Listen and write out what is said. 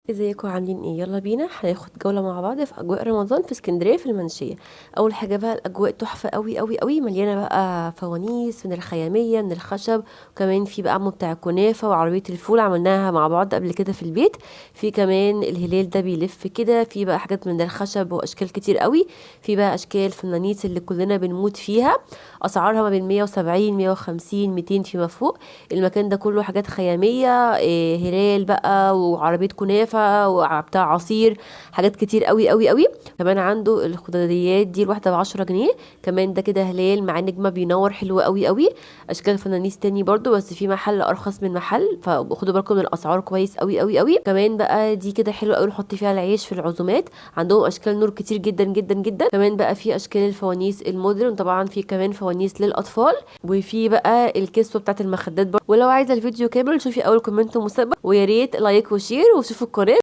ازيكم عاملين ايه؟ يلا بينا هناخد جولة مع بعض في اجواء رمضان في اسكندرية في المنشية. اول حاجة بقى الاجواء تحفة قوي قوي قوي، مليانة بقى فوانيس من الخيامية من الخشب، وكمان في بقى عمو بتاع الكنافة وعربية الفول عملناها مع بعض قبل كده في البيت. في كمان الهلال ده بيلف كده، في بقى حاجات من الخشب واشكال كتير قوي. في بقى اشكال فنانيس اللي كلنا بنموت فيها، اسعارها ما بين 170 150 200 فيما فوق. المكان ده كله حاجات خيامية، هلال بقى وعربية كنافة وبتاع عصير، حاجات كتير قوي قوي قوي. كمان عنده الخضريات دي الواحدة ب10 جنيه. كمان ده كده هلال مع نجمة بينور حلو قوي قوي. أشكال فنانيس تاني برضو، بس في محل أرخص من محل، فخدوا بالكم من الأسعار كويس قوي قوي قوي. كمان بقى دي كده حلوة قوي نحط فيها العيش في العزومات. عندهم أشكال نور كتير جدا جدا جدا. كمان بقى في أشكال الفوانيس المودرن، طبعا في كمان فوانيس للأطفال. وفي بقى الكسوة بتاعت المخدات برضو. ولو عايزة الفيديو كامل شوفي أول كومنت مسبق، ويا ريت لايك وشير وشوفوا القناة